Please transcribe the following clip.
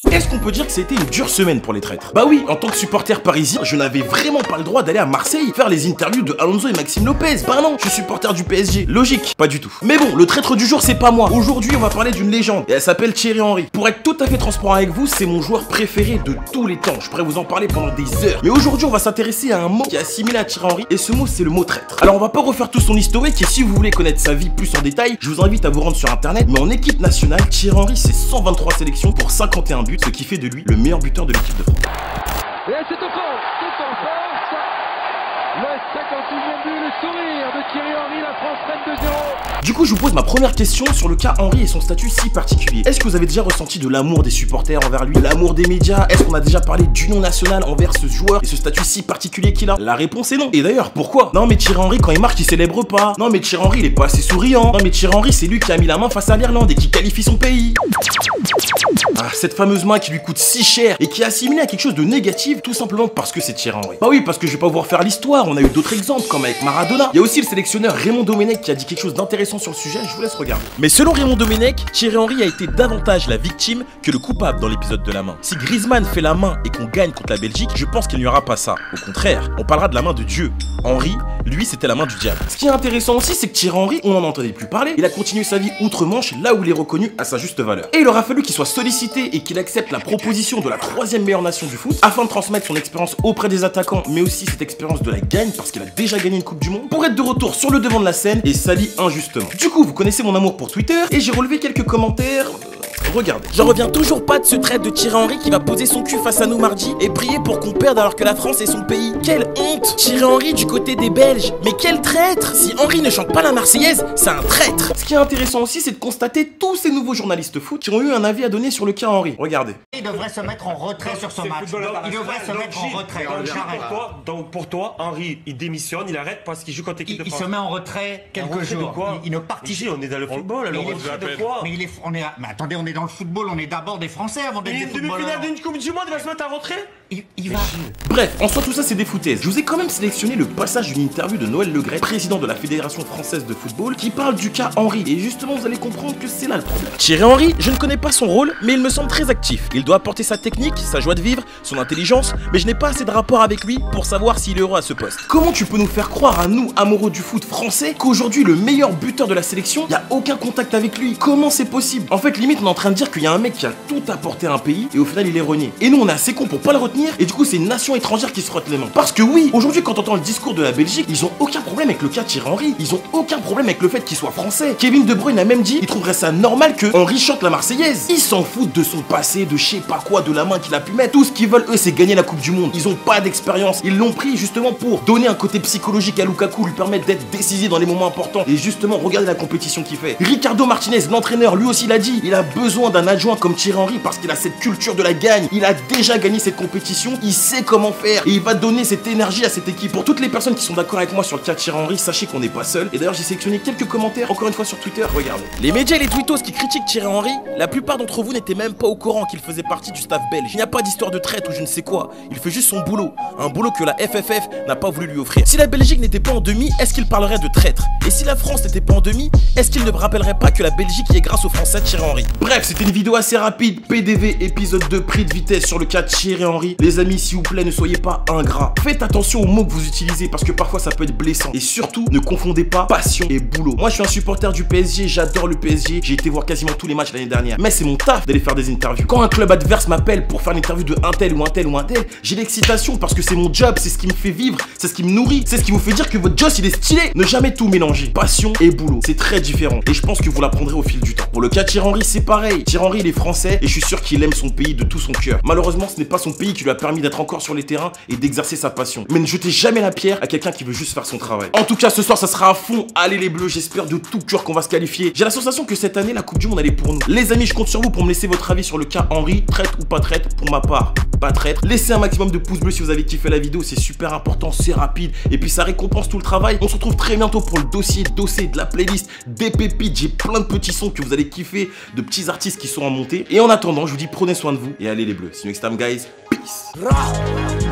Est-ce qu'on peut dire que c'était une dure semaine pour les traîtres? Bah oui, en tant que supporter parisien, je n'avais vraiment pas le droit d'aller à Marseille faire les interviews de Alonso et Maxime Lopez. Bah non, je suis supporter du PSG. Logique, pas du tout. Mais bon, le traître du jour, c'est pas moi. Aujourd'hui, on va parler d'une légende et elle s'appelle Thierry Henry. Pour être tout à fait transparent avec vous, c'est mon joueur préféré de tous les temps. Je pourrais vous en parler pendant des heures. Mais aujourd'hui, on va s'intéresser à un mot qui est assimilé à Thierry Henry et ce mot, c'est le mot traître. Alors, on va pas refaire tout son historique et si vous voulez connaître sa vie plus en détail, je vous invite à vous rendre sur internet. Mais en équipe nationale, Thierry Henry, c'est 123 sélections pour 51 buts, ce qui fait de lui le meilleur buteur de l'équipe de France. Et c'est au fond, c'est en force. Le 51e but, le sourire de Thierry Henry, la France mène 2-0. Du coup, je vous pose ma première question sur le cas Henry et son statut si particulier. Est-ce que vous avez déjà ressenti de l'amour des supporters envers lui, de l'amour des médias? Est-ce qu'on a déjà parlé d'union nationale envers ce joueur et ce statut si particulier qu'il a? La réponse est non. Et d'ailleurs, pourquoi? Non mais Thierry Henry, quand il marque, il célèbre pas. Non mais Thierry Henry, il est pas assez souriant. Non mais Thierry Henry, c'est lui qui a mis la main face à l'Irlande et qui qualifie son pays. Ah, cette fameuse main qui lui coûte si cher et qui est assimilée à quelque chose de négatif tout simplement parce que c'est Thierry Henry. Bah oui, parce que je vais pas vous refaire l'histoire, on a eu d'autres exemples comme avec Maradona. Il y a aussi le sélectionneur Raymond Domenech qui a dit quelque chose d'intéressant sur le sujet, je vous laisse regarder. Mais selon Raymond Domenech, Thierry Henry a été davantage la victime que le coupable dans l'épisode de la main. Si Griezmann fait la main et qu'on gagne contre la Belgique, je pense qu'il n'y aura pas ça. Au contraire, on parlera de la main de Dieu. Henry, lui, c'était la main du diable. Ce qui est intéressant aussi, c'est que Thierry Henry, on n'en entendait plus parler. Il a continué sa vie outre-Manche, là où il est reconnu à sa juste valeur. Et il aura fallu qu'il soit sollicité et qu'il accepte la proposition de la 3e meilleure nation du foot afin de transmettre son expérience auprès des attaquants, mais aussi cette expérience de la gagne parce qu'il a déjà gagné une Coupe du Monde, pour être de retour sur le devant de la scène et sali injustement. Du coup, vous connaissez mon amour pour Twitter et j'ai relevé quelques commentaires. Regardez. J'en reviens toujours pas de ce trait de Thierry Henry qui va poser son cul face à nous mardi et prier pour qu'on perde alors que la France est son pays. Quelle honte! Thierry Henry du côté des Belges. Mais quel traître! Si Henry ne chante pas la Marseillaise, c'est un traître! Ce qui est intéressant aussi, c'est de constater tous ces nouveaux journalistes foot qui ont eu un avis à donner sur le cas Henry. Regardez. Il devrait se mettre en retrait sur ce match. Il devrait se mettre en retrait. Donc pour toi, Henry, il démissionne, il arrête parce qu'il joue contre l'équipe de France. Il se met en retrait quelques jours. Il ne participe. Ici, on est dans le football, alors on se de quoi? Mais attendez, on est dans le football, on est d'abord des Français avant d'être des footballeurs. Demi-finale d'une Coupe du Monde, il va se mettre en retrait? Il va. Bref, en soi tout ça c'est des foutaises. Je vous ai quand même sélectionné le passage d'une interview de Noël Le Graët, président de la Fédération Française de Football, qui parle du cas Henry. Et justement vous allez comprendre que c'est là le problème. Thierry Henry, je ne connais pas son rôle, mais il me semble très actif. Il doit apporter sa technique, sa joie de vivre, son intelligence, mais je n'ai pas assez de rapport avec lui pour savoir s'il est heureux à ce poste. Comment tu peux nous faire croire à nous, amoureux du foot français, qu'aujourd'hui le meilleur buteur de la sélection, il n'y a aucun contact avec lui? Comment c'est possible? En fait limite on est en train de dire qu'il y a un mec qui a tout apporté à un pays et au final il est renié. Et nous on est assez cons pour pas le retenir et du coup c'est une nation étrangère qui se frotte les mains. Parce que oui, aujourd'hui quand on entend le discours de la Belgique, ils ont aucun problème avec le cas Thierry Henry. Ils ont aucun problème avec le fait qu'il soit français. Kevin De Bruyne a même dit, il trouverait ça normal que Henry chante la Marseillaise. Ils s'en foutent de son passé, de je sais pas quoi, de la main qu'il a pu mettre. Tout ce qu'ils veulent eux c'est gagner la Coupe du Monde. Ils ont pas d'expérience. Ils l'ont pris justement pour donner un côté psychologique à Lukaku, lui permettre d'être décisif dans les moments importants. Et justement, regardez la compétition qu'il fait. Ricardo Martinez, l'entraîneur, lui aussi l'a dit. Il a besoin d'un adjoint comme Thierry Henry parce qu'il a cette culture de la gagne. Il a déjà gagné cette compétition. Il sait comment faire. Et il va donner cette énergie à cette équipe. Pour toutes les personnes qui sont d'accord avec moi sur le cas de Thierry Henry, sachez qu'on n'est pas seul. Et d'ailleurs, j'ai sélectionné quelques commentaires, encore une fois sur Twitter. Regardez. Les médias et les tweetos qui critiquent Thierry Henry, la plupart d'entre vous n'étaient même pas au courant qu'il faisait partie du staff belge. Il n'y a pas d'histoire de traite ou je ne sais quoi. Il fait juste son boulot. Un boulot que la FFF n'a pas voulu lui offrir. Si la Belgique n'était pas en demi, est-ce qu'il parlerait de traître? Et si la France n'était pas en demi, est-ce qu'il ne rappellerait pas que la Belgique y est grâce aux Français de Thierry Henry? Bref, c'était une vidéo assez rapide. PDV épisode 2, prix de vitesse sur le cas de Thierry Henry. Les amis, s'il vous plaît, ne soyez pas ingrats. Faites attention aux mots que vous utilisez parce que parfois ça peut être blessant. Et surtout, ne confondez pas passion et boulot. Moi, je suis un supporter du PSG, j'adore le PSG. J'ai été voir quasiment tous les matchs l'année dernière. Mais c'est mon taf d'aller faire des interviews. Quand un club adverse m'appelle pour faire l'interview de un tel ou un tel ou un tel, j'ai l'excitation parce que c'est mon job, c'est ce qui me fait vivre, c'est ce qui me nourrit, c'est ce qui vous fait dire que votre job il est stylé. Ne jamais tout mélanger. Passion et boulot, c'est très différent. Et je pense que vous l'apprendrez au fil du temps. Pour le cas de Thierry Henry, c'est pareil. Thierry Henry, il est français et je suis sûr qu'il aime son pays de tout son cœur. Malheureusement, ce n'est pas son pays qui lui a permis d'être encore sur les terrains et d'exercer sa passion. Mais ne jetez jamais la pierre à quelqu'un qui veut juste faire son travail. En tout cas, ce soir, ça sera à fond. Allez les bleus, j'espère de tout cœur qu'on va se qualifier. J'ai la sensation que cette année, la Coupe du Monde, elle est pour nous. Les amis, je compte sur vous pour me laisser votre avis sur le cas Henry, traite ou pas traite. Pour ma part, pas traître. Laissez un maximum de pouces bleus si vous avez kiffé la vidéo, c'est super important, c'est rapide et puis ça récompense tout le travail. On se retrouve très bientôt pour le dossier de la playlist, des pépites. J'ai plein de petits sons que vous allez kiffer, de petits artistes qui sont à monter. Et en attendant, je vous dis prenez soin de vous et allez les bleus. See you next time guys, peace.